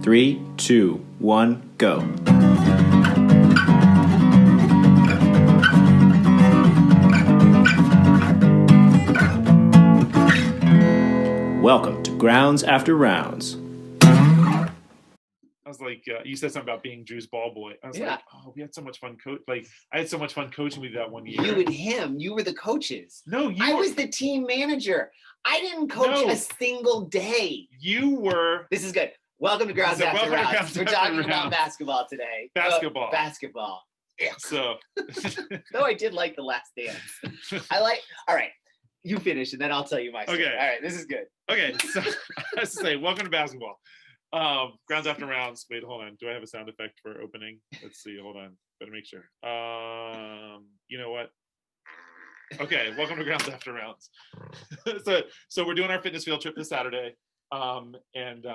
3, 2, 1, go. Welcome to Grounds After Rounds. I was like, you said something about being Drew's ball boy. I was like, oh, we had so much fun. I had so much fun coaching with that one year. You and him, you were the coaches. No, I was the team manager. I didn't coach a single day. You were. This is good. Welcome to Grounds After Rounds. We're talking about basketball today. Basketball. Yeah. So. Though I did like the Last Dance. All right. You finish, and then I'll tell you my story. Okay. All right, this is good. Okay, so I was to say, welcome to basketball. Grounds After Rounds. Wait, hold on. Do I have a sound effect for opening? Let's see. Hold on. Better make sure. You know what? Okay, welcome to Grounds After Rounds. So we're doing our fitness field trip this Saturday. And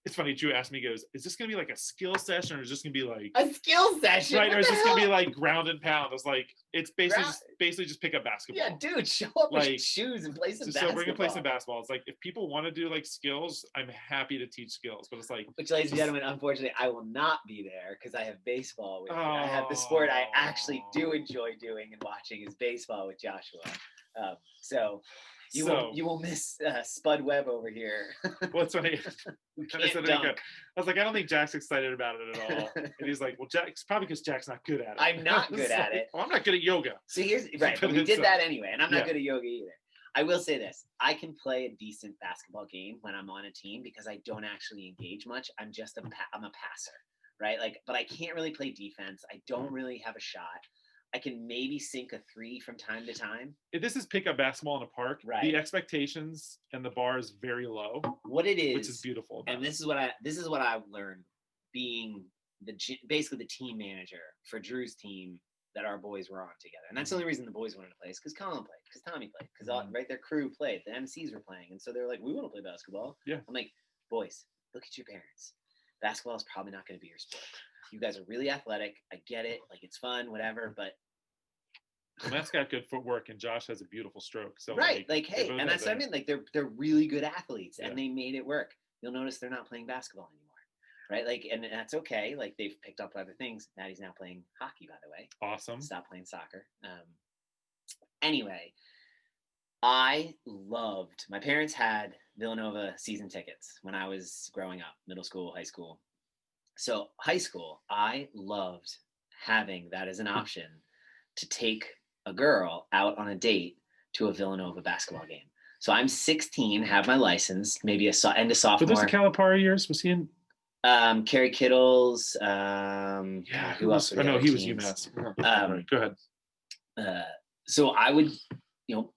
it's funny, Drew asked me, he goes, is this going to be like a skill session or is this going to be like a skill session? Right, or is this going to be like ground and pound? I was like, it's basically just pick up basketball. Yeah, dude, show up with shoes and play some basketball. So we're going to play some basketball. It's like, if people want to do like skills, I'm happy to teach skills, but it's like. Which, ladies and gentlemen, unfortunately, I will not be there because I have baseball with me. I have the sport I actually do enjoy doing and watching is baseball with Joshua. You will miss Spud Webb over here. Well, it's funny. I was like, I don't think Jack's excited about it at all. And he's like, well, Jack's probably because Jack's not good at it. I'm not good at it. Well, I'm not good at yoga. So we did that anyway, and I'm not good at yoga either. I will say this. I can play a decent basketball game when I'm on a team because I don't actually engage much. I'm a passer, right? But I can't really play defense. I don't really have a shot. I can maybe sink a three from time to time. If this is pick up basketball in a park, right. The expectations and the bar is very low. What it is, which is beautiful. And this is what I've learned being basically the team manager for Drew's team that our boys were on together. And that's the only reason the boys wanted to play is because Colin played, because Tommy played, because their crew played, the MCs were playing, and so they're like, we want to play basketball. Yeah. I'm like, boys, look at your parents. Basketball is probably not going to be your sport. You guys are really athletic. I get it. Like, it's fun, whatever, but. Well, Matt's got good footwork and Josh has a beautiful stroke. So right. Hey, and that's what I mean. Like, they're really good athletes and they made it work. You'll notice they're not playing basketball anymore. Right. And that's okay. Like, they've picked up other things. Maddie's now playing hockey, by the way. Awesome. Stop playing soccer. Anyway, my parents had Villanova season tickets when I was growing up, middle school, high school. So high school, I loved having that as an option to take a girl out on a date to a Villanova basketball game. So I'm 16, have my license, maybe end of sophomore. But those are Calipari years? Was he in? Kerry Kittles. Who else? No, he was UMass. Right, go ahead. So I would,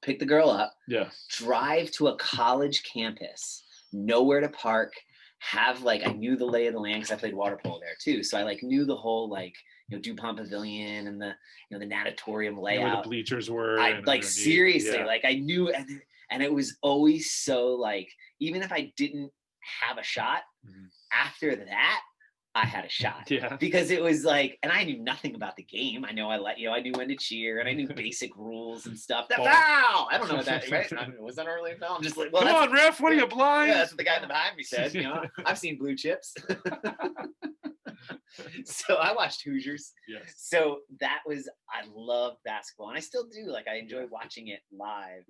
pick the girl up. Yeah. Drive to a college campus, nowhere to park. I knew the lay of the land because I played water polo there too. So I knew the whole DuPont Pavilion and the the natatorium layout. Where the bleachers were. Seriously, I knew, and it was always so even if I didn't have a shot, after that I had a shot. Yeah. Because it was and I knew nothing about the game. I know I knew when to cheer and I knew basic rules and stuff. That foul! I don't know what that right? Was that early foul? I'm just like, come on, ref, what are you blind? Yeah, that's what the guy behind me said. I've seen Blue Chips. So I watched Hoosiers. Yes. So I love basketball and I still do. I enjoy watching it live.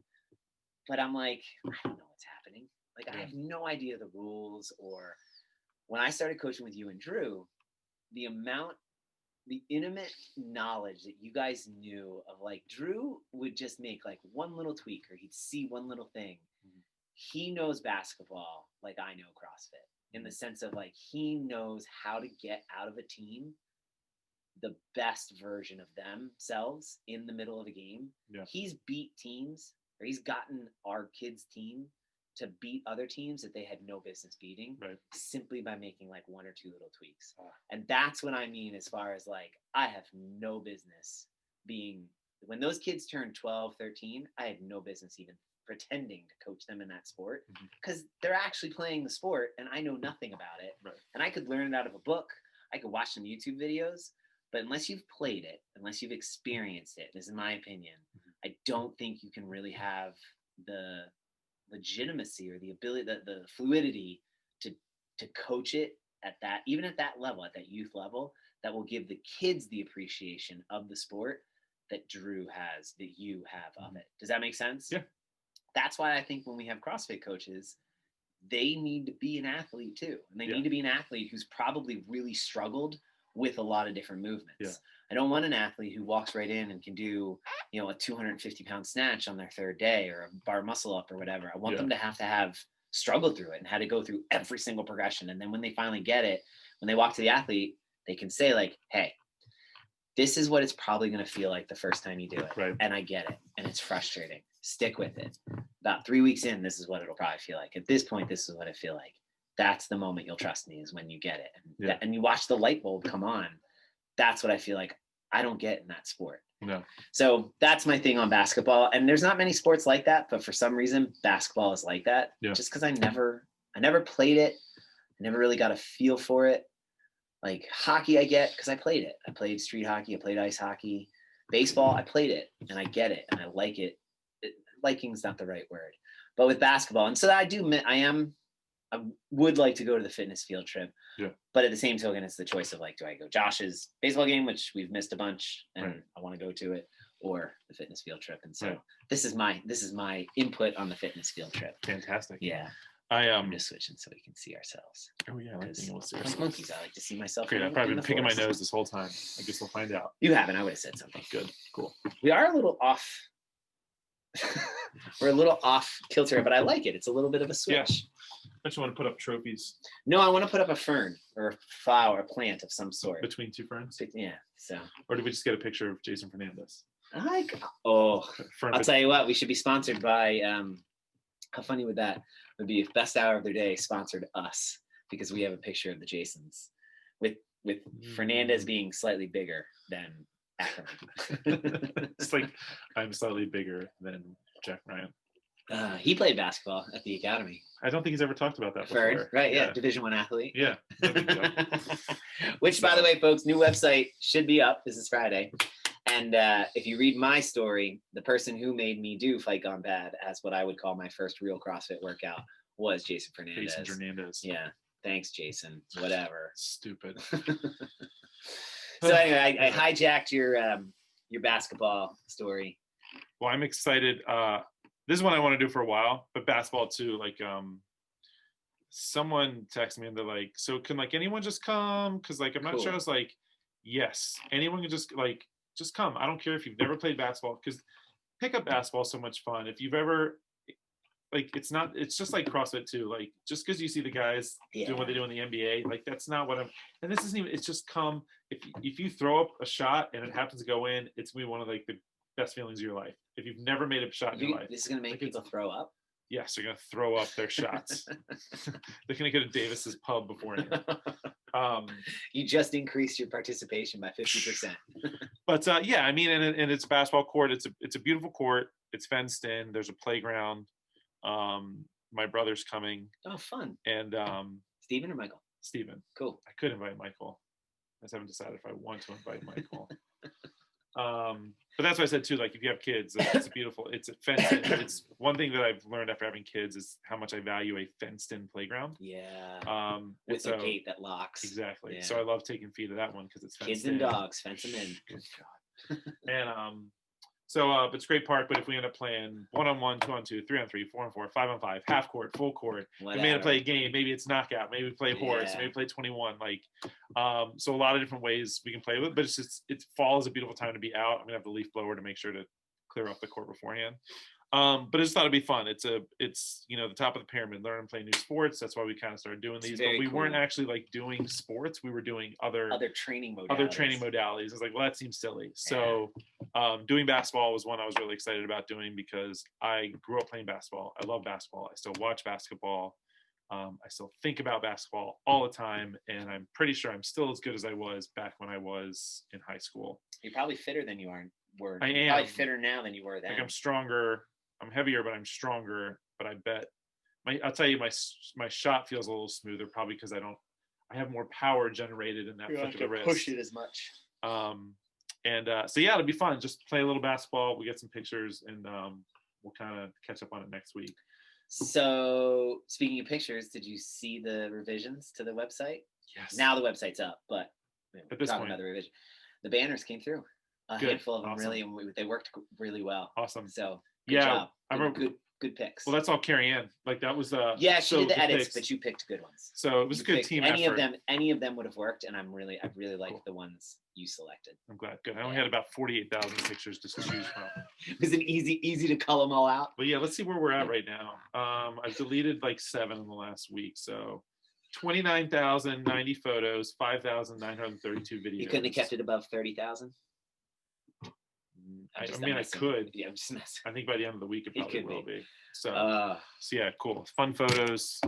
But I'm I don't know what's happening. I have no idea the rules or when I started coaching with you and Drew, the intimate knowledge that you guys knew of Drew would just make one little tweak or he'd see one little thing. Mm-hmm. He knows basketball like I know CrossFit in the sense of he knows how to get out of a team the best version of themselves in the middle of a game. Yeah. He's beat teams or he's gotten our kids' team to beat other teams that they had no business beating simply by making one or two little tweaks. And that's what I mean as far as I have no business when those kids turned 12, 13, I had no business even pretending to coach them in that sport because they're actually playing the sport and I know nothing about it. Right. And I could learn it out of a book. I could watch some YouTube videos, but unless you've played it, unless you've experienced it, this is my opinion, I don't think you can really have the legitimacy or the ability, the fluidity to coach it at that, even at that level, at that youth level, that will give the kids the appreciation of the sport that Drew has, that you have of it. Does that make sense? Yeah. That's why I think when we have CrossFit coaches, they need to be an athlete too. And they need to be an athlete who's probably really struggled with a lot of different movements. Yeah. I don't want an athlete who walks right in and can do, you know, a 250-pound snatch on their third day or a bar muscle up or whatever. I want them to have struggled through it and had to go through every single progression. And then when they finally get it, when they walk to the athlete, they can say like, hey, this is what it's probably going to feel like the first time you do it. Right. And I get it. And it's frustrating. Stick with it. About 3 weeks in, this is what it'll probably feel like. At this point, this is what I feel like. That's the moment you'll trust me, is when you get it. And, and you watch the light bulb come on. That's what I feel like I don't get in that sport. No. So that's my thing on basketball. And there's not many sports like that, but for some reason, basketball is like that. Yeah. Just because I never played it. I never really got a feel for it. Like hockey, I get because I played it. I played street hockey. I played ice hockey. Baseball, I played it and I get it and I like it. Liking's not the right word, but with basketball. And so I would like to go to the fitness field trip. Yeah. But at the same token, it's the choice of like, do I go Josh's baseball game, which we've missed a bunch and I want to go to it, or the fitness field trip. And so this is my input on the fitness field trip. Fantastic. Yeah. I'm just switching so we can see ourselves. Oh yeah, Like monkeys, I like to see myself. Great. I've probably been picking my nose this whole time. I guess we'll find out. You haven't. I would have said something. Good. Cool. We are a little off. We're a little off kilter, but I like it. It's a little bit of a switch. Yeah. I just want to put up trophies. No, I want to put up a fern or a flower, a plant of some sort. Between two ferns? Yeah. So. Or did we just get a picture of Jason Fernandez? I'll tell you what, we should be sponsored by, how funny would that would be if Best Hour of their Day sponsored us, because we have a picture of the Jasons with Fernandez being slightly bigger than Ackerman. It's like I'm slightly bigger than Jack Ryan. He played basketball at the academy. I don't think he's ever talked about that before. Fern, right? Yeah, Division I athlete. Yeah. Which, by the way, folks, new website should be up. This is Friday. And if you read my story, the person who made me do Fight Gone Bad as what I would call my first real CrossFit workout was Jason Fernandez. Jason Fernandez. Yeah. Thanks, Jason. Whatever. Stupid. So anyway, I hijacked your basketball story. Well, I'm excited. This is one I want to do for a while, but basketball too. Like, someone texted me and they're like, "So can like anyone just come?" Because like I'm not sure. I was like, "Yes, anyone can just come. I don't care if you've never played basketball, because pickup basketball is so much fun. If you've ever it's just like CrossFit too. Like just because you see the guys doing what they do in the NBA, like that's not what and this isn't even, it's just come. If you throw up a shot and it happens to go in, it's gonna be one of like the best feelings of your life. If you've never made a shot in your life. This is gonna make people throw up? Yes, they're gonna throw up their shots. They're gonna go to Davis's pub beforehand. You just increased your participation by 50%. But I mean, and it's a basketball court. It's a beautiful court. It's fenced in. There's a playground. My brother's coming. Oh, fun. And Steven or Michael? Steven. Cool. I could invite Michael. I just haven't decided if I want to invite Michael. But that's what I said too. Like if you have kids, it's beautiful. It's a fenced in. It's one thing that I've learned after having kids is how much I value a fenced in playground. Yeah. With a gate that locks. Exactly. Yeah. So I love taking feet of that one because it's fenced kids and dogs, fence them in. Good God. And but it's a great park. But if we end up playing 1-on-1, 2-on-2, 3-on-3, 4-on-4, 5-on-5, half court, full court, we may play a game. Maybe it's knockout. Maybe we play horse. Maybe we play 21. Like, so a lot of different ways we can play with it. But it fall is a beautiful time to be out. I'm gonna have the leaf blower to make sure to clear off the court beforehand. But I just thought it'd be fun. It's the top of the pyramid, learn and play new sports. That's why we kind of started doing these. But we weren't actually like doing sports. We were doing other training modalities. I was like, well, that seems silly. So doing basketball was one I was really excited about doing because I grew up playing basketball. I love basketball. I still watch basketball. I still think about basketball all the time. And I'm pretty sure I'm still as good as I was back when I was in high school. You're probably fitter than you were. I am. You're probably fitter now than you were then. Like I'm stronger. I'm heavier, but I'm stronger. But I bet I'll tell you, my shot feels a little smoother, probably because I have more power generated in that flick of the wrist. Push it as much. So yeah, it'll be fun. Just play a little basketball. We get some pictures, and we'll kind of catch up on it next week. So speaking of pictures, did you see the revisions to the website? Yes. Now the website's up, but At this talking point. about the revision. The banners came through. A Good. handful of them Awesome. really, and they worked really well. Awesome. So good Yeah, job. I remember. Good picks. Well, that's all Carrie Ann. Like that was yeah, she so did the good edits, picks. but you picked good ones. So it was You a good picked team any effort. Any of them would have worked, and I really liked Cool. the ones you selected. I'm glad. Good. I only had about 48,000 pictures to choose from. It was an easy to cull them all out. But yeah, let's see where we're at right now. I've deleted like 7 in the last week, so 29,090 photos, 5,932 videos. You couldn't have kept it above 30,000. I mean, I could. Yeah, I'm just messing. I think by the end of the week it probably will be. So yeah, cool. Fun photos.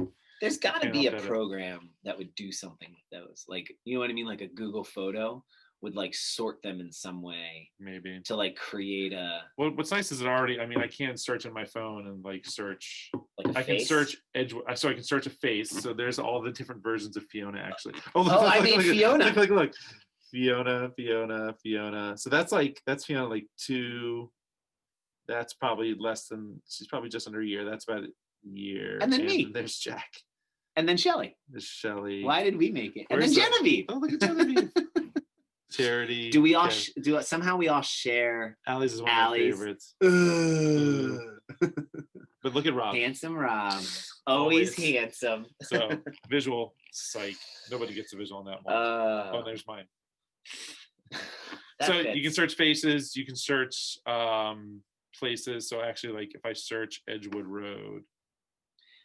There's got to Can't be a help that. program that would do something with those. Like, you know what I mean? Like a Google photo would like sort them in some way Maybe. to like create a. Well, what's nice is it already. I mean, I can search on my phone and like search. Like a I can face? search Edgewood. So I can search a face. So there's all the different versions of Fiona actually. I made Fiona. Look. Fiona. So that's Fiona like 2. That's probably less than. She's probably just under a year. That's about a year. And then me. There's Jack. And then Shelly. There's Shelly. Why did we make it? And Where's then that? Genevieve. Oh, look at Genevieve. Charity. Do we all somehow we all share Allie's is one Allie's. of my favorites. But look at Rob. Handsome Rob. Always handsome. So visual psych. Nobody gets a visual on that one. Oh, there's mine. So fits. you can search faces. You can search places. So actually, like if I search Edgewood Road.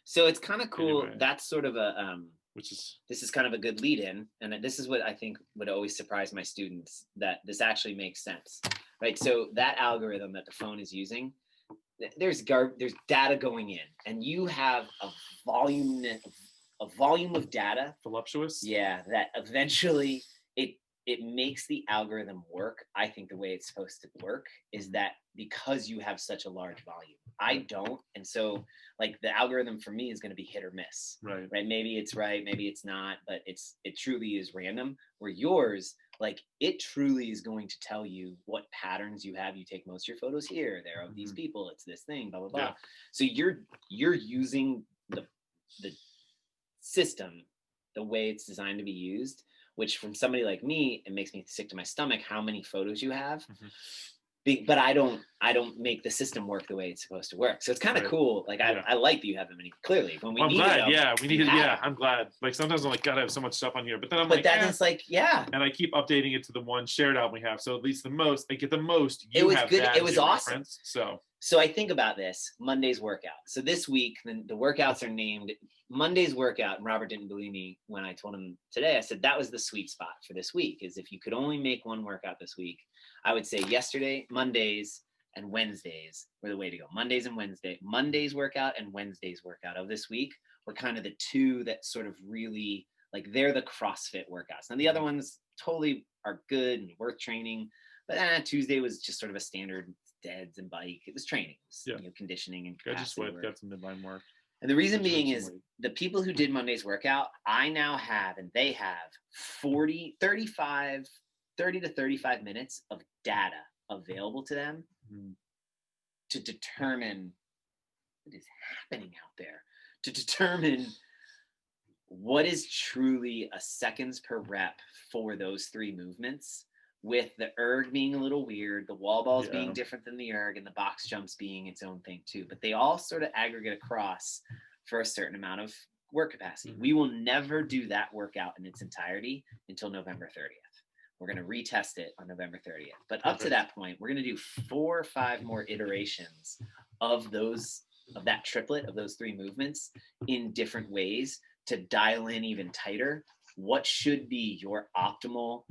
So it's kind of cool. Anyway. That's sort of a this is kind of a good lead in, and this is what I think would always surprise my students, that this actually makes sense, right? So that algorithm that the phone is using, there's data going in, and you have a volume of data. Voluptuous. Yeah, that eventually it makes the algorithm work. I think the way it's supposed to work is that because you have such a large volume. I don't, and so like the algorithm for me is going to be hit or miss. Right. Maybe it's right, maybe it's not, but it truly is random. Where yours, like it truly is going to tell you what patterns you have. You take most of your photos here, there of these people, it's this thing, blah blah blah. Yeah. So you're using the system the way it's designed to be used, which from somebody like me, it makes me sick to my stomach how many photos you have. But I don't make the system work the way it's supposed to work. So it's kind of cool. Like I like that you have them clearly when we I'm need glad. them. Yeah, we needed. Yeah, I'm glad. Like sometimes I'm like, God, I have so much stuff on here, but then I'm like, it's like, yeah. And I keep updating it to the one shared album we have. So at least I get the most. It was good. It was awesome. Reference, So I think about this Monday's workout. So this week, the workouts are named Monday's workout. And Robert didn't believe me when I told him today. I said that was the sweet spot for this week, is if you could only make one workout this week, I would say Mondays and Wednesdays were the way to go. Monday's workout and Wednesday's workout of this week were kind of the two that sort of really, like, they're the CrossFit workouts. Now the other ones totally are good and worth training, but Tuesday was just sort of a standard deads and bike. It was training, conditioning and capacity work. Got some midline work. And the reason being is the people who did Monday's workout, I now have, and they have 30 to 35 minutes of data available to them to determine what is happening out there, to determine what is truly a seconds per rep for those 3 movements, with the erg being a little weird, the wall balls being different than the erg, and the box jumps being its own thing too. But they all sort of aggregate across for a certain amount of work capacity. We will never do that workout in its entirety until November 30th. We're going to retest it on November 30th. But up to that point, we're going to do 4 or 5 more iterations of that triplet of those 3 movements in different ways to dial in even tighter what should be your optimal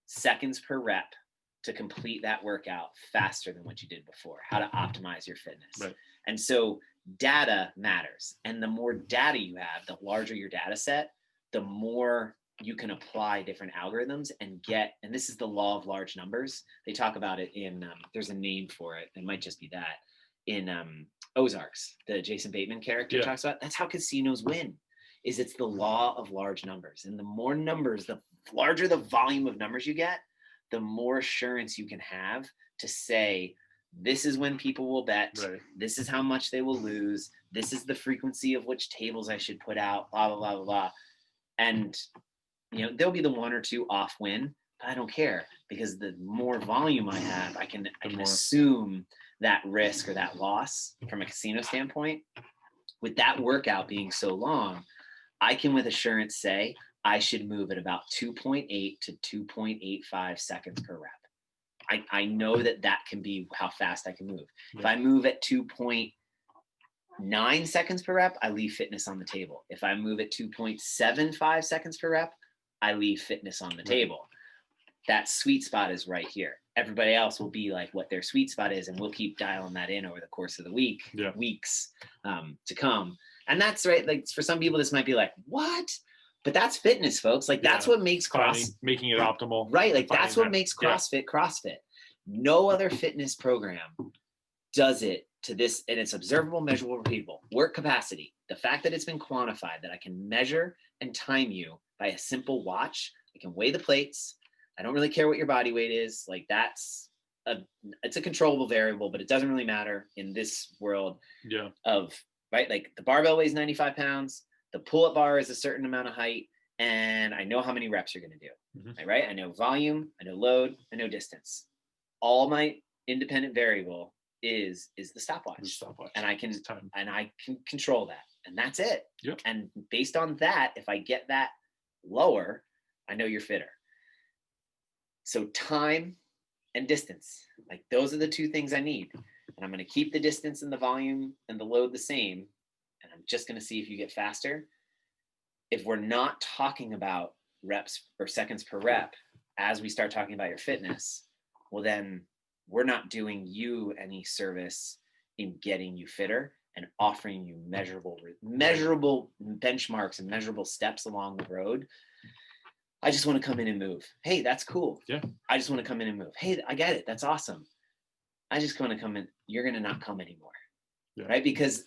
seconds per rep to complete that workout faster than what you did before, how to optimize your fitness. Right. And so data matters. And the more data you have, the larger your data set, the more you can apply different algorithms and this is the law of large numbers. They talk about it in, there's a name for it. It might just be that in Ozarks, the Jason Bateman character talks about. That's how casinos win, is it's the law of large numbers. And the more numbers, the larger the volume of numbers you get, the more assurance you can have to say, this is when people will bet, this is how much they will lose, this is the frequency of which tables I should put out, blah, blah, blah, blah, blah. And You know, there'll be the 1 or 2 off win, but I don't care, because the more volume I have, I can assume that risk or that loss from a casino standpoint. With that workout being so long, I can with assurance say I should move at about 2.8 to 2.85 seconds per rep. I know that can be how fast I can move. If I move at 2.9 seconds per rep, I leave fitness on the table. If I move at 2.75 seconds per rep, I leave fitness on the table. That sweet spot is right here. Everybody else will be like what their sweet spot is, and we'll keep dialing that in over the course of the weeks to come. And that's right. Like, for some people, this might be like, what? But that's fitness, folks. Like, that's what makes making it optimal. Right. Like, that's what makes CrossFit. No other fitness program does it to this, and it's observable, measurable, repeatable. Work capacity. The fact that it's been quantified, that I can measure and time you by a simple watch. I can weigh the plates. I don't really care what your body weight is. Like, it's a controllable variable, but it doesn't really matter in this world right? Like, the barbell weighs 95 pounds. The pull-up bar is a certain amount of height, and I know how many reps you're going to do, right? I know volume, I know load, I know distance. All my independent variable is the stopwatch. And I can control that, and that's it. Yep. And based on that, if I get that lower, I know you're fitter. So time and distance, like, those are the 2 things I need. And I'm going to keep the distance and the volume and the load the same. And I'm just going to see if you get faster. If we're not talking about reps or seconds per rep, as we start talking about your fitness, well, then we're not doing you any service in getting you fitter and offering you measurable benchmarks and measurable steps along the road. I just want to come in and move. Hey, that's cool. Yeah. I just want to come in and move. Hey, I get it. That's awesome. I just want to come in. You're going to not come anymore. Yeah. Right. Because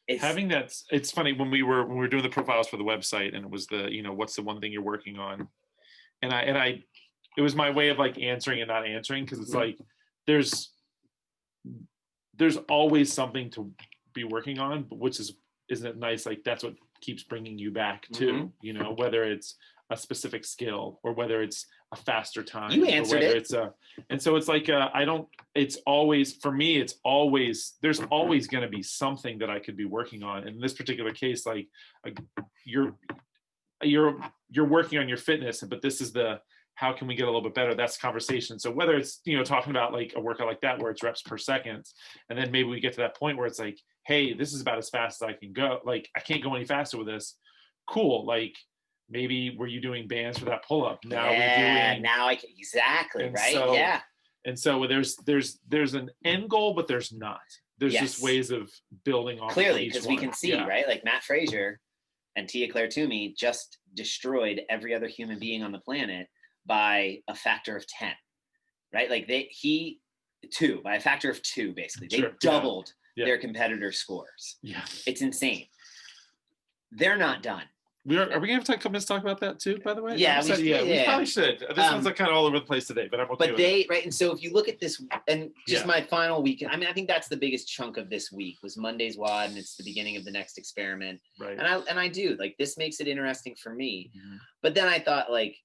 it's funny when we were doing the profiles for the website, and it was what's the one thing you're working on? And it was my way of like answering and not answering. Cause it's like, there's always something to be working on, but isn't it nice? Like, that's what keeps bringing you back to, whether it's a specific skill or whether it's a faster time. You answered it. And so it's like, it's always, for me, there's always going to be something that I could be working on. In this particular case, like, you're working on your fitness, but this is how can we get a little bit better? That's the conversation. So whether it's, talking about like a workout like that, where it's reps per second, and then maybe we get to that point where it's like, hey, this is about as fast as I can go. Like, I can't go any faster with this. Cool. Like, maybe were you doing bands for that pull-up? Now I can, exactly. And right. So, and so there's an end goal, but there's not. There's just ways of building on. Clearly, because we can see, right? Like, Matt Frazier and Tia Claire Toomey just destroyed every other human being on the planet by a factor of 10, right? Like, by a factor of 2, basically. They doubled their competitors' scores. Yeah. It's insane. They're not done. Are we going to have a couple minutes to talk about that too, by the way? Yeah, we probably should. This one's like kind of all over the place today, but I'm okay with it. Right, and so if you look at this, and just my final week, I mean, I think that's the biggest chunk of this week was Monday's WOD, and it's the beginning of the next experiment. Right. And I do, like, this makes it interesting for me. Mm-hmm. But then I thought, like,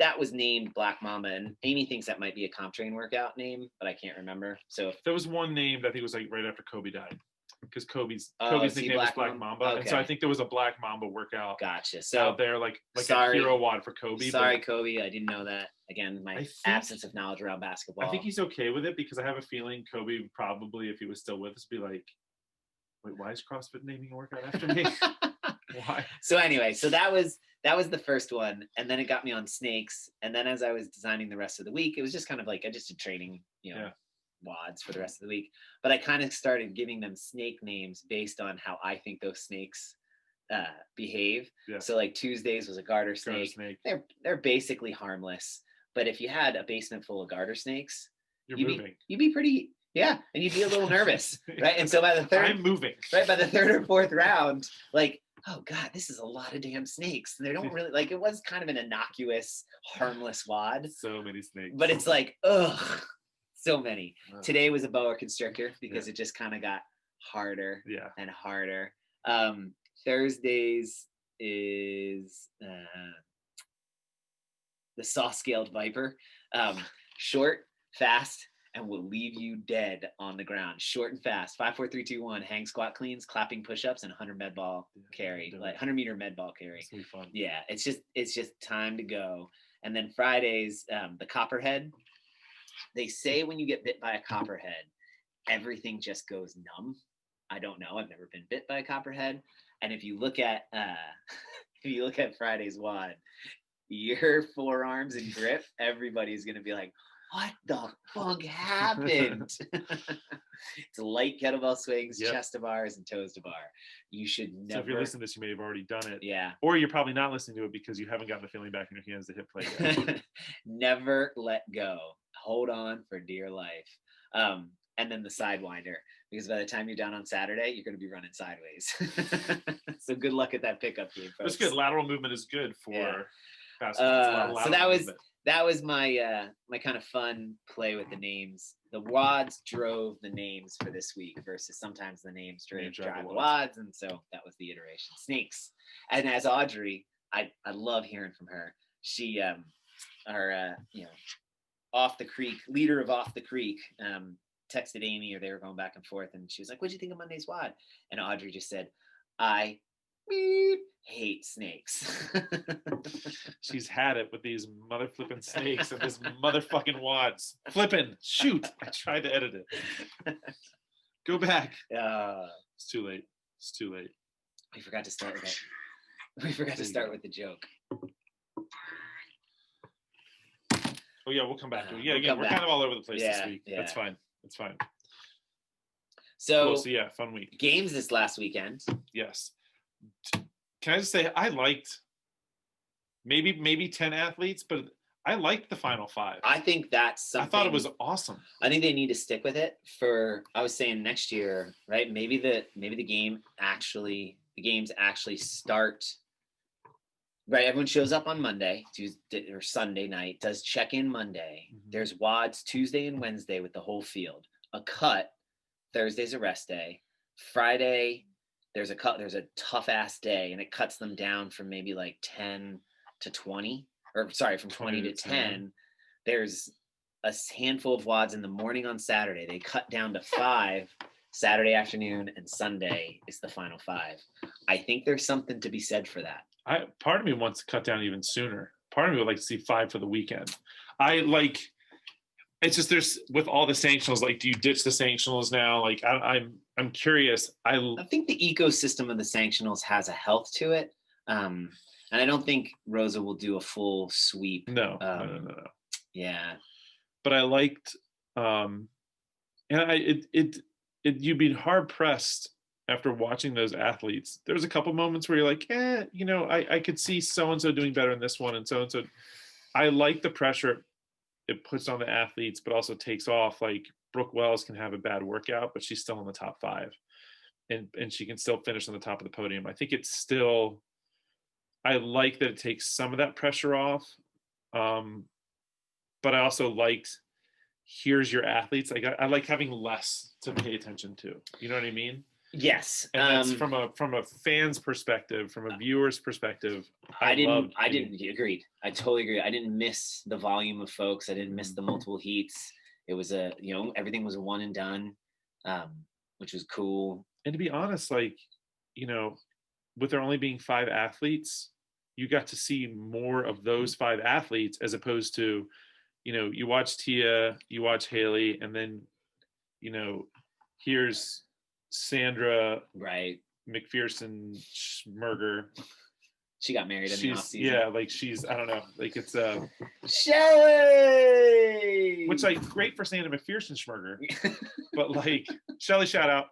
that was named Black Mamba, and Amy thinks that might be a comp train workout name, but I can't remember. So there was one named, I think it was like right after Kobe died. Because Kobe's nickname was Black Mamba. Okay. And so I think there was a Black Mamba workout out there, like a hero WOD for Kobe. Sorry, Kobe, I didn't know that. Again, my absence of knowledge around basketball. I think he's okay with it, because I have a feeling Kobe would probably, if he was still with us, be like, wait, why is CrossFit naming a workout after me? Why? So anyway, that was the first one. And then it got me on snakes. And then as I was designing the rest of the week, it was just kind of like, I just did training, WODs for the rest of the week, but I kind of started giving them snake names based on how I think those snakes behave. So like Tuesdays was a garter snake. They're basically harmless, but if you had a basement full of garter snakes, you'd be pretty and you'd be a little nervous, right? And so by the third, I'm moving, right? By the third or fourth round, like, oh God, this is a lot of damn snakes. They don't really like, it was kind of an innocuous, harmless WOD. So many snakes, but it's like, ugh. So many. Today was a boa constrictor because it just kind of got harder and harder. Thursdays is the saw-scaled viper. Short, fast, and will leave you dead on the ground. Short and fast. 5, 4, 3, 2, 1. Hang squat cleans, clapping push-ups, and 100 med ball carry, like 100 meter med ball carry. It's gonna be fun. Yeah, it's just time to go. And then Fridays, the copperhead. They say when you get bit by a copperhead, everything just goes numb. I don't know. I've never been bit by a copperhead. And if you look at Friday's WOD, your forearms and grip, everybody's gonna be like, what the fuck happened? It's light kettlebell swings, chest to bars, and toes to bar. You should never. So if you're listening to this, you may have already done it. Yeah. Or you're probably not listening to it because you haven't gotten the feeling back in your hands to hit play yet. Never let go. Hold on for dear life. And then the sidewinder, because by the time you're done on Saturday, you're going to be running sideways. So good luck at that pickup game, folks. That's good. Lateral movement is good for basketball. So that was my my kind of fun play with the names. The WODs drove the names for this week versus sometimes the names drive the WODs, and so that was the iteration. Snakes. And as Audrey, I love hearing from her. She our Off the Creek, leader of Off the Creek, texted Amy, or they were going back and forth, and she was like, "What'd you think of Monday's WOD?" And Audrey just said, "I hate snakes." She's had it with these mother flipping snakes and this motherfucking WODs. Flipping, shoot! I tried to edit it. Go back. It's too late. It's too late. We forgot to start with that. We forgot to start with the joke. Oh yeah, we'll come back to it. Yeah, again, we're kind of all over the place this week. Yeah. That's fine. That's fine. So, cool. So yeah, fun week. Games this last weekend. Yes. Can I just say I liked maybe 10 athletes, but I liked the final 5. I think that's something. I thought it was awesome. I think they need to stick with it for, I was saying next year, right? Maybe the games actually start. Right, everyone shows up on Monday, Tuesday or Sunday night, does check-in Monday. Mm-hmm. There's WODs Tuesday and Wednesday with the whole field. A cut, Thursday's a rest day. Friday, there's a tough ass day, and it cuts them down from maybe like 10 to 20, or sorry, from 20 to 10. There's a handful of WODs in the morning on Saturday. They cut down to 5 Saturday afternoon, and Sunday is the final 5. I think there's something to be said for that. Part of me wants to cut down even sooner. Part of me would like to see 5 for the weekend. It's just there's with all the sanctionals, like, do you ditch the sanctionals now? Like, I'm curious. I think the ecosystem of the sanctionals has a health to it, and I don't think Rosa will do a full sweep. No. Yeah, but I liked, and you'd be hard pressed. After watching those athletes, there was a couple moments where you're like, I could see so-and-so doing better in this one. And so-and-so, I like the pressure it puts on the athletes, but also takes off. Like Brooke Wells can have a bad workout, but she's still in the top 5 and she can still finish on the top of the podium. I think it's still, I like that it takes some of that pressure off. But I also liked, here's your athletes. Like I like having less to pay attention to, you know what I mean? Yes, and that's from a fan's perspective, from a viewer's perspective. I didn't agreed. I totally agree. I didn't miss the volume of folks. I didn't miss the multiple heats. It was everything was a one and done, which was cool. And to be honest, like, with there only being 5 athletes, you got to see more of those 5 athletes as opposed to, you watch Tia, you watch Haley, and then, here's Sandra, right? McPherson Schmerger. She got married in the off season. Yeah, like she's, I don't know, like it's Shelly, which like great for Sandra McPherson Schmerger, but like Shelly, shout out,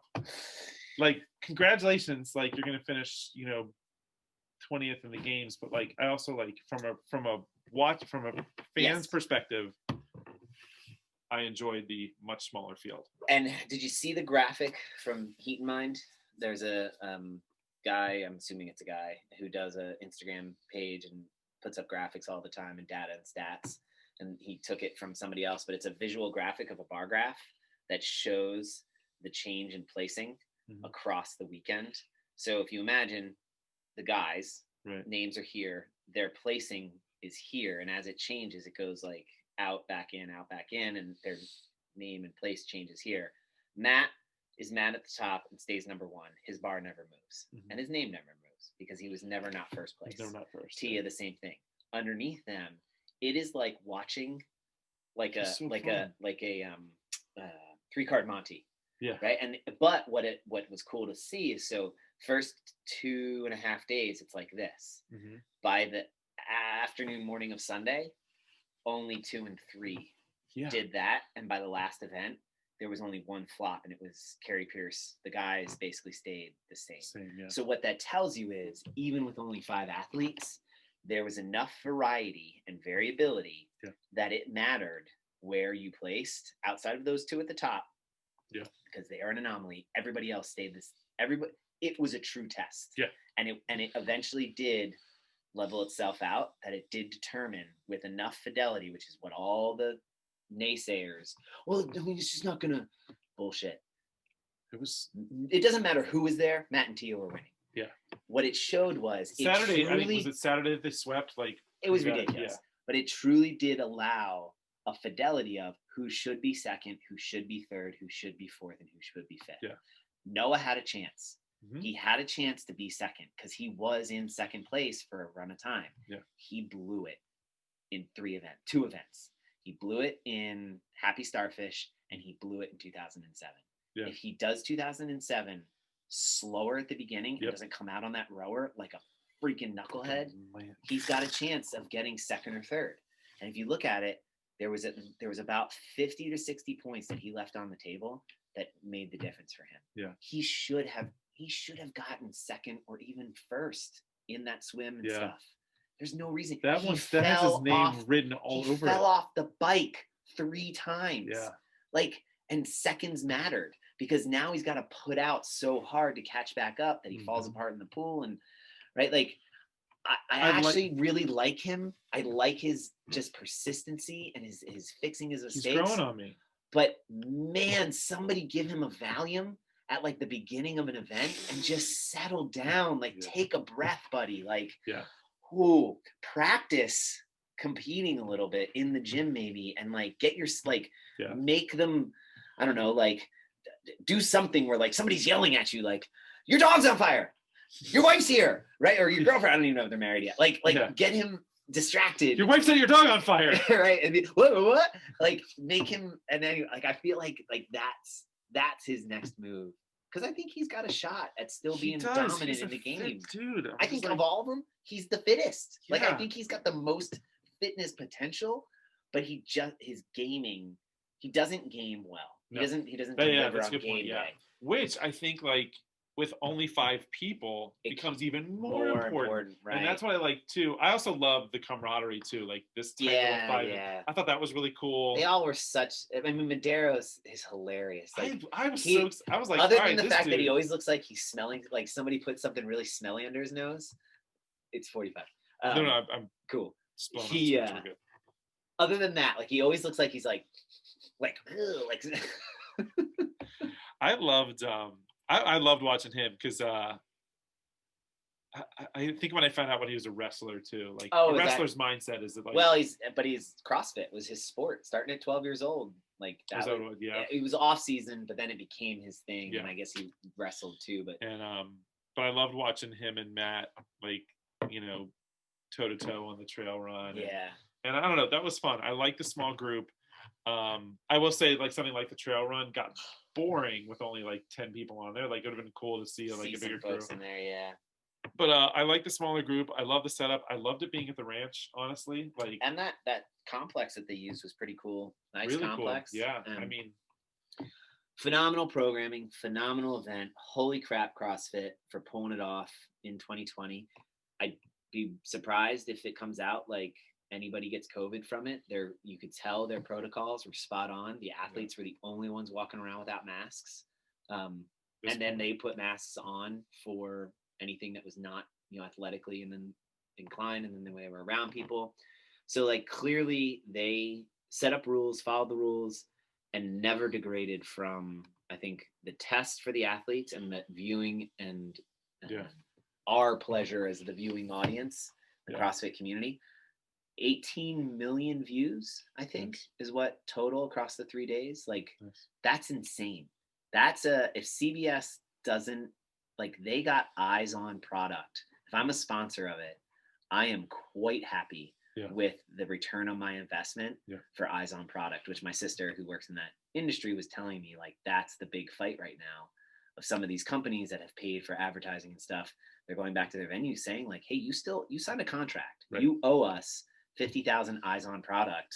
like congratulations, like you're gonna finish, 20th in the games, but like I also like from a fan's perspective, I enjoyed the much smaller field. And did you see the graphic from Heat and Mind? There's a guy, I'm assuming it's a guy, who does an Instagram page and puts up graphics all the time and data and stats. And he took it from somebody else, but it's a visual graphic of a bar graph that shows the change in placing across the weekend. So if you imagine the guys, names are here, their placing is here, and as it changes, it goes like out, back in, and their name and place changes here. Matt is Matt at the top and stays number 1. His bar never moves, and his name never moves because he was never not first place. Never not first. Tia, the same thing. Underneath them, it is like watching like a 3-card Monty. Yeah. Right. But what was cool to see is, so first 2.5 days, it's like this. By the afternoon, morning of Sunday, only 2 and 3 did that. And by the last event, there was only 1 flop, and it was Kerry Pierce. The guys basically stayed the same. So what that tells you is, even with only 5 athletes, there was enough variety and variability that it mattered where you placed outside of those 2 at the top. Yeah. Because they are an anomaly. Everybody else stayed this. It was a true test. Yeah. And it eventually did level itself out, that it did determine with enough fidelity, which is what all the naysayers, well, I mean, it's just not gonna bullshit. It doesn't matter who was there. Matt and Tio were winning. Yeah. What it showed was Saturday. I think, was it Saturday that they swept? Like, it was ridiculous. But it truly did allow a fidelity of who should be second, who should be third, who should be fourth, and who should be fifth. Yeah. Noah had a chance. He had a chance to be second because he was in second place for a run of time. Yeah. He blew it in 2 events. He blew it in Happy Starfish, and he blew it in 2007. Yeah. If he does 2007 slower at the beginning and doesn't come out on that rower like a freaking knucklehead, he's got a chance of getting second or third. And if you look at it, there was about 50 to 60 points that he left on the table that made the difference for him. Yeah. He should have gotten second or even first in that swim and stuff. There's no reason. That has his name written all over it. He fell off the bike 3 times. Yeah. And seconds mattered because now he's got to put out so hard to catch back up that he falls apart in the pool. And I actually really like him. I like his just persistency and his fixing his mistakes. He's growing on me. But man, somebody give him a Valium at like the beginning of an event and just settle down. Take a breath, buddy. Practice competing a little bit in the gym maybe, and get your make them, I don't know, do something where somebody's yelling at you your dog's on fire, your wife's here, right? Or your girlfriend, I don't even know if they're married yet. Get him distracted. Your wife set your dog on fire. Right? And what? Make him, and then I feel like that's his next move. Because I think he's got a shot at still being dominant in the game. Dude, I think of all of them, he's the fittest. I think he's got the most fitness potential, but his gaming, he doesn't game well. He doesn't deliver on game day. Which I think with only 5 people becomes even more important. Right? And that's what I like too. I also love the camaraderie too. This type of 5. Yeah. I thought that was really cool. They all were Madero's is hilarious. I was like, other than the fact that he always looks like he's smelling, somebody put something really smelly under his nose. It's 45. No, I'm cool. He other than that, he always looks like he's I loved watching him because I think when I found out when he was a wrestler too, a wrestler's mindset is that he's CrossFit was his sport starting at 12 years old. It was off season, but then it became his thing, and I guess he wrestled too. But I loved watching him and Matt toe to toe on the trail run. And I don't know, that was fun. I like the small group. I will say something like the trail run got boring with only 10 people on there. It would have been cool to see a bigger crew in there. But I like the smaller group. I love the setup. I loved it being at the ranch, honestly. And that complex that they used was pretty cool. Nice really complex. Cool. Yeah. Phenomenal programming, phenomenal event. Holy crap, CrossFit for pulling it off in 2020. I'd be surprised if it comes out anybody gets COVID from it. You could tell their protocols were spot on. The athletes were the only ones walking around without masks. And then they put masks on for anything that was not, athletically and then inclined, and then they were around people. So clearly they set up rules, followed the rules, and never degraded from, I think, the test for the athletes and the viewing and our pleasure as the viewing audience, the CrossFit community. 18 million views, I think, is what total across the 3 days. Like, that's insane. That's if CBS doesn't, like, they got eyes on product. If I'm a sponsor of it, I am quite happy with the return on my investment for eyes on product, which my sister who works in that industry was telling me, like, that's the big fight right now of some of these companies that have paid for advertising and stuff. They're going back to their venues saying, like, hey, you signed a contract. Right. You owe us 50,000 eyes on product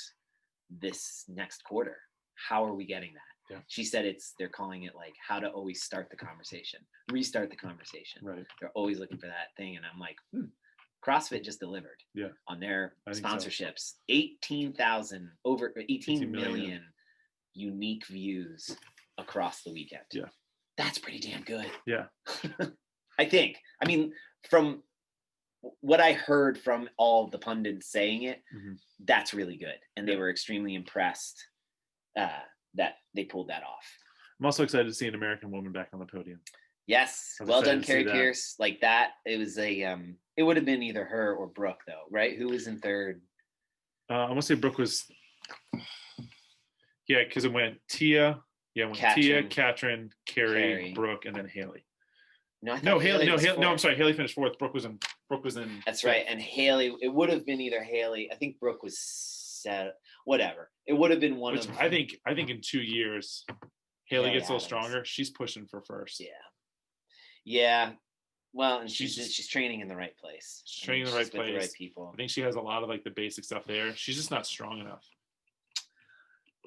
this next quarter. How are we getting that? Yeah. She said they're calling it like how to always start the conversation, restart the conversation. Right. They're always looking for that thing. And I'm like, CrossFit just delivered on their sponsorships. So. 18 million unique views across the weekend. Yeah. That's pretty damn good. Yeah. I think. I mean, from what I heard from all the pundits saying it, that's really good. And they were extremely impressed that they pulled that off. I'm also excited to see an American woman back on the podium. Yes. Well done, Carrie Pierce. Like that. It was it would have been either her or Brooke, though, right? Who was in third? I want to say Brooke was, because it went Tia. Yeah, it went Tia, Katrin, Carrie, Brooke, and then Haley. No, Haley. No, I'm sorry. Haley finished fourth. Brooke was in. That's right. And Haley, it would have been either Haley. I think Brooke was set. Whatever. It would have been one of. I think in 2 years, Haley gets a little stronger. She's pushing for first. Yeah. Yeah. Well, and she's training in the right place. She's training in the right place. With the right people. I think she has a lot of like the basic stuff there. She's just not strong enough.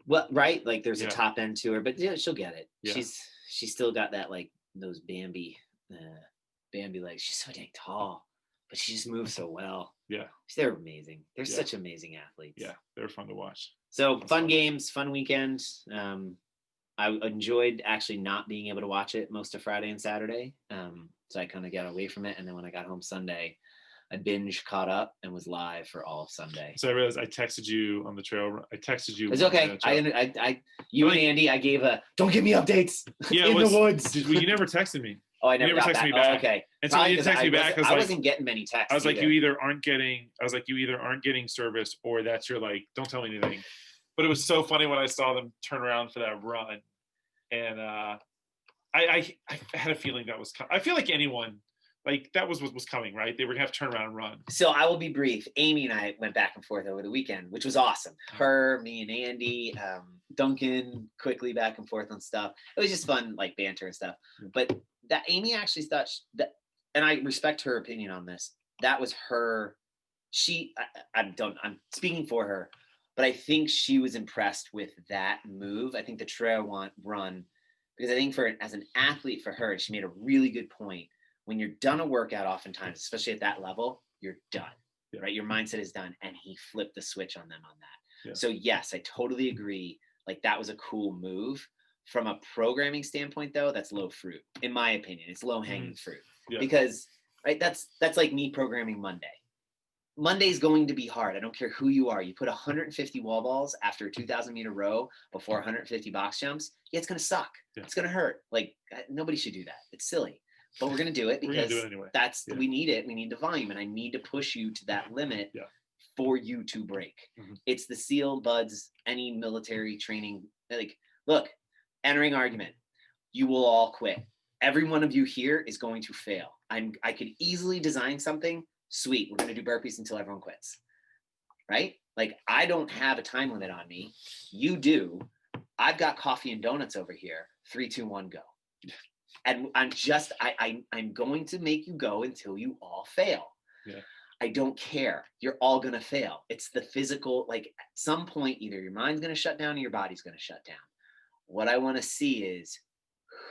Well, right. Like there's a top end to her, but she'll get it. Yeah. She's still got that like those Bambi legs. She's so dang tall, but she just moves so well. Yeah. They're amazing. They're such amazing athletes. Yeah. They're fun to watch. So fun games, fun weekend. I enjoyed actually not being able to watch it most of Friday and Saturday. So I kind of got away from it. And then when I got home Sunday, I binge caught up and was live for all of Sunday. So I realized I texted you on the trail. I texted you. It's okay. You and Andy, I gave don't give me updates in the woods. You never texted me. Oh, I never got texted back. me back. Oh, okay. And so you texted me back. I wasn't getting many texts. I was like, you either aren't getting service or that's your like, don't tell me anything. But it was so funny when I saw them turn around for that run. And I had a feeling that was coming. I feel like anyone, like that was what was coming, right? They were gonna have to turn around and run. So I will be brief. Amy and I went back and forth over the weekend, which was awesome. Her, me, and Andy, Duncan, quickly back and forth on stuff. It was just fun, like banter and stuff. But that Amy actually thought that, and I respect her opinion on this. That was her. I'm speaking for her, but I think she was impressed with that move. I think the trail run, because I think as an athlete for her, she made a really good point. When you're done a workout, oftentimes, especially at that level, you're done, right? Your mindset is done. And he flipped the switch on them on that. Yeah. So yes, I totally agree. Like that was a cool move. From a programming standpoint, though, that's low fruit, in my opinion. It's low hanging fruit because, right? That's like me programming Monday. Monday's going to be hard. I don't care who you are. You put 150 wall balls after a 2,000 meter row before 150 box jumps. Yeah, it's going to suck. Yeah. It's going to hurt. Like nobody should do that. It's silly. But we're going to do it because we need it. We need the volume, and I need to push you to that limit for you to break. Mm-hmm. It's the SEAL, BUDS, any military training. Like, look, entering argument, you will all quit. Every one of you here is going to fail. I could easily design something. Sweet, we're going to do burpees until everyone quits. Right? Like, I don't have a time limit on me. You do. I've got coffee and donuts over here. 3, 2, 1, go. And I'm going to make you go until you all fail. Yeah. I don't care. You're all going to fail. It's the physical, like at some point, either your mind's going to shut down or your body's going to shut down. What I want to see is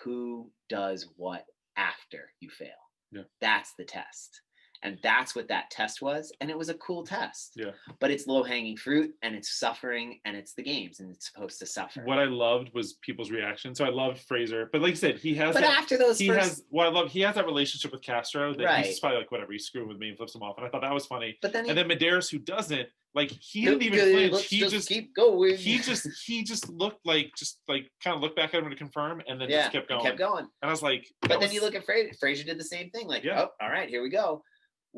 who does what after you fail. Yeah. That's the test. And that's what that test was. And it was a cool test. Yeah. But it's low hanging fruit and it's suffering and it's the games and it's supposed to suffer. What I loved was people's reaction. So I loved Fraser. But like you said, he has after those he has that relationship with Castro that he's probably like, whatever, he's screwing with me and flips him off. And I thought that was funny. But then Medeiros, who doesn't, like he didn't even flinch. He just keep going. He just looked like kind of looked back at him to confirm and then just kept going. And I was like, but then you look at Fraser did the same thing. Like, oh, all right, here we go.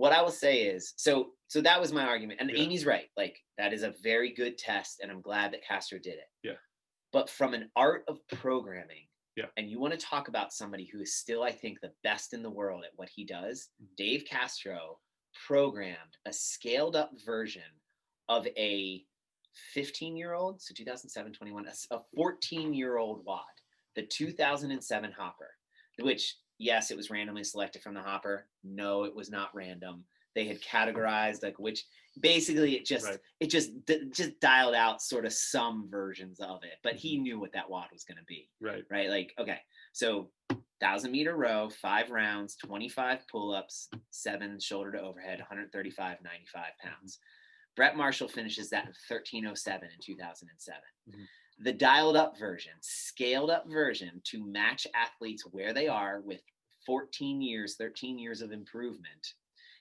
what I will say is, so that was my argument. And Yeah. Amy's right. Like, that is a very good test. And I'm glad that Castro did it. Yeah. But from an art of programming, yeah. and you want to talk about somebody who is still, I think, the best in the world at what he does, Dave Castro programmed a scaled up version of a 15-year-old, so 2007, 21, a 14-year-old WOD, the 2007 Hopper, which, yes, it was randomly selected from the Hopper. No, it was not random. They had categorized like which, basically it just dialed out sort of some versions of it, but he knew what that WOD was going to be. Right. Like, okay, so 1,000-meter row, 5 rounds, 25 pull-ups, 7 shoulder to overhead, 135, 95 pounds. Brett Marshall finishes that in 13:07 in 2007. The dialed up version, scaled up version to match athletes where they are with 13 years of improvement,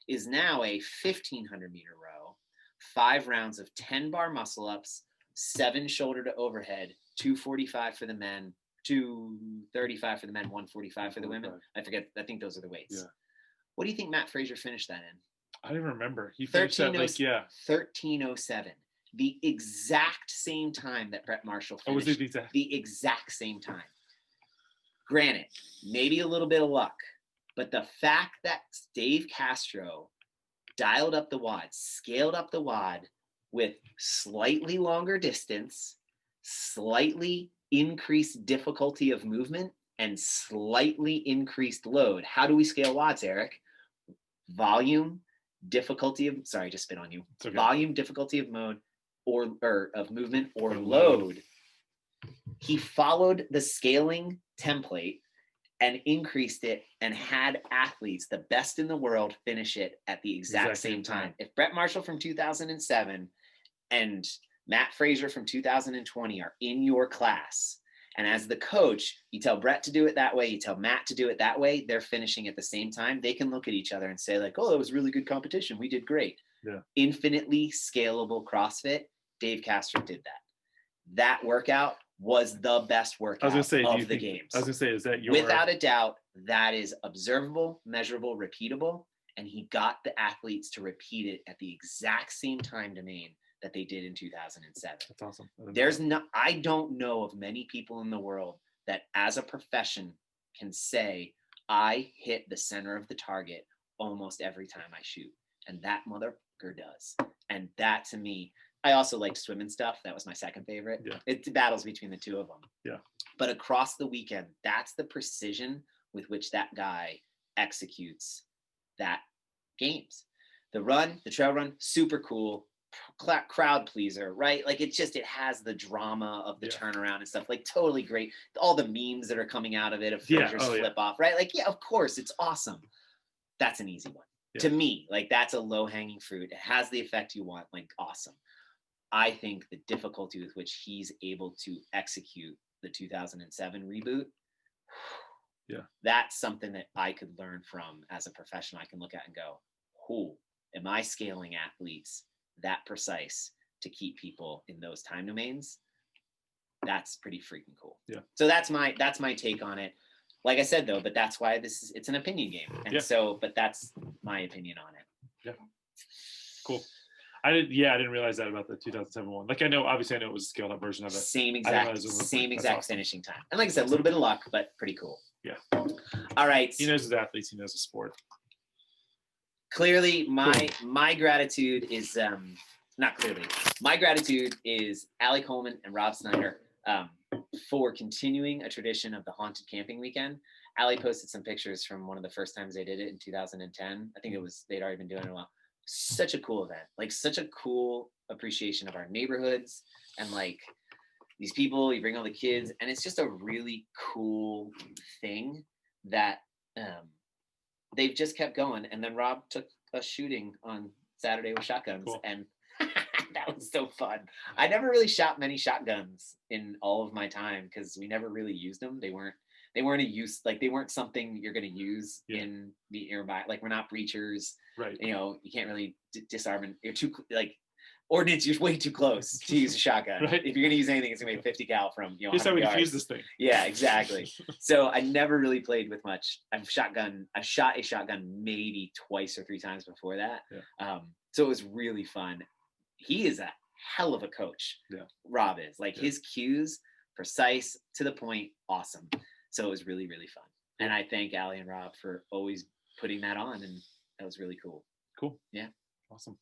is now a 1,500-meter row, 5 rounds of 10 bar muscle ups, 7 shoulder to overhead, 245 for the men, 235 for the men, 145 for the women. I forget. I think those are the weights. Yeah. What do you think Matt Fraser finished that in? I don't even remember. He finished that 13:07. The exact same time that Brett Marshall finished. Was it the exact same time. Granted, maybe a little bit of luck, but the fact that Dave Castro dialed up the WOD, scaled up the WOD with slightly longer distance, slightly increased difficulty of movement, and slightly increased load. How do we scale WODs, Eric? Volume, difficulty of, sorry, I just spit on you. Okay. Volume, difficulty of mode, or of movement, or load. He followed the scaling template and increased it and had athletes, the best in the world, finish it at the exact same time. If Brett Marshall from 2007 and Matt Fraser from 2020 are in your class, and as the coach, you tell Brett to do it that way, you tell Matt to do it that way, they're finishing at the same time, they can look at each other and say like, oh, that was really good competition. We did great. Yeah. Infinitely scalable CrossFit. Dave Castro did that. That workout was the best workout of the games. I was going to say, is that your... Without a doubt, that is observable, measurable, repeatable, and he got the athletes to repeat it at the exact same time domain that they did in 2007. That's awesome. I don't know of many people in the world that as a profession can say, I hit the center of the target almost every time I shoot. And that motherfucker does. And that, to me, I also liked swim and stuff. That was my second favorite. Yeah. It battles between the two of them. Yeah. But across the weekend, that's the precision with which that guy executes that games. The run, the trail run, super cool. Crowd pleaser, right? Like it has the drama of the turnaround and stuff, like totally great. All the memes that are coming out of it of Fraser's flip off, right? Like, yeah, of course, it's awesome. That's an easy one. To me, like that's a low-hanging fruit. It has the effect you want, like awesome. I think the difficulty with which he's able to execute the 2007 reboot, that's something that I could learn from as a professional. I can look at and go, who am I scaling athletes that precise to keep people in those time domains? That's pretty freaking cool. Yeah. So that's my take on it. Like I said though, but that's why it's an opinion game. And but that's my opinion on it. Yeah. Cool. I didn't realize that about the 2007 one. Like I know it was a scaled up version of it. Same exact awesome. Finishing time. And like I said, a little bit of luck, but pretty cool. Yeah. All right. He knows his athletes. He knows the sport. Clearly, my gratitude is my gratitude is Allie Coleman and Rob Snyder for continuing a tradition of the haunted camping weekend. Allie posted some pictures from one of the first times they did it in 2010. I think they'd already been doing it a while. Such a cool event, like such a cool appreciation of our neighborhoods and like these people, you bring all the kids, and it's just a really cool thing that they've just kept going. And then Rob took us shooting on Saturday with shotguns, and that was so fun. I never really shot many shotguns in all of my time because we never really used them. They weren't a use, like they weren't something you're going to use in the nearby. Like we're not breachers, right? You know, you can't really disarm, and you're too like Ordnance, you're way too close to use a shotgun. Right. If you're going to use anything, it's going to be a 50 cal from, Here's how 100 we yards. defuse this thing. Yeah, exactly. So I never really played with much. I've shot a shotgun maybe twice or 3 times before that. Yeah. So it was really fun. He is a hell of a coach. Yeah. Rob is. Like his cues, precise, to the point, awesome. So it was really, really fun. And I thank Allie and Rob for always putting that on, and that was really cool. Cool. Yeah. Awesome.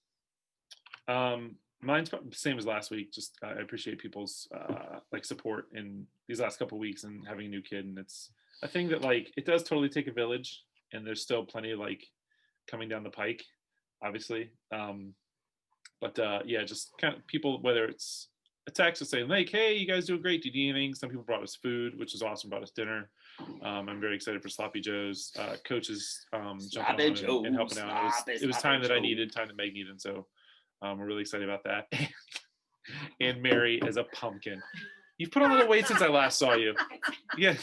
Mine's the same as last week. Just I appreciate people's like support in these last couple of weeks and having a new kid. And it's a thing that like it does totally take a village, and there's still plenty of like coming down the pike, obviously. But yeah, just kind of people, whether it's a text or saying like, hey, you guys doing great. Do you need anything? Some people brought us food, which is awesome. Brought us dinner. I'm very excited for Sloppy Joe's. Coaches jumping on and helping out. It was time that I needed, time that Meg needed. So we're really excited about that. And Mary as a pumpkin. You've put on a little weight since I last saw you. Yeah.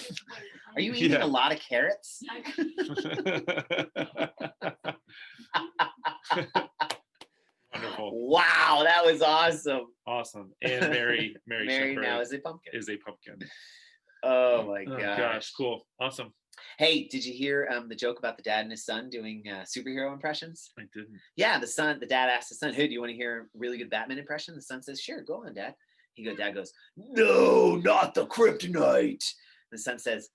Are you eating a lot of carrots? Wonderful. Wow, that was awesome. Awesome. And Mary now is a pumpkin. Oh my gosh, cool. Awesome. Hey, did you hear the joke about the dad and his son doing superhero impressions? I didn't. Yeah, the dad asked the son, hey, do you want to hear a really good Batman impression? The son says, sure, go on, Dad. Dad goes, no, not the kryptonite. The son says,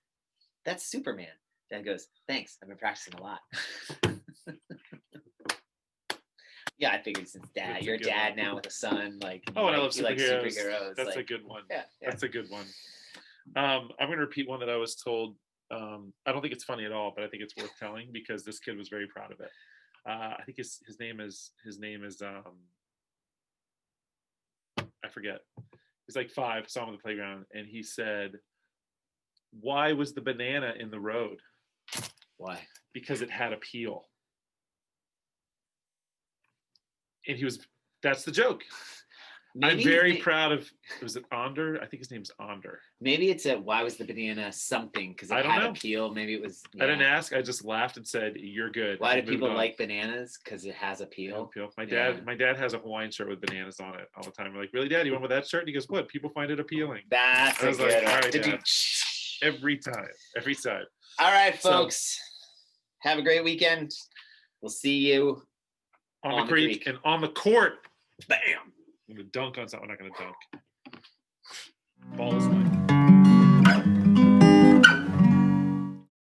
that's Superman. Dad goes, thanks, I've been practicing a lot. Yeah, I figured since you're a dad now with a son, like, and I love superheroes. Like superheroes. That's like, a good one. Yeah. That's a good one. I'm going to repeat one that I was told. I don't think it's funny at all, but I think it's worth telling because this kid was very proud of it. I think his name is I forget. He's like 5, saw him on the playground, and he said, why was the banana in the road? Why? Because it had a peel. And that's the joke. Maybe I'm very proud of, was it Onder? I think his name's Onder. Maybe it's why was the banana something? Because it had a peel. Maybe it was. Yeah. I didn't ask. I just laughed and said, you're good. Why do people like bananas? Because it has a peel. My dad has a Hawaiian shirt with bananas on it all the time. We're like, really, Dad? You went with that shirt? And he goes, what? People find it appealing. That's a good one. All right, Dad. Every time. All right, folks. Have a great weekend. We'll see you on the creek and on the court. Bam. I'm going to dunk on something. I'm not going to dunk. Ball is mine.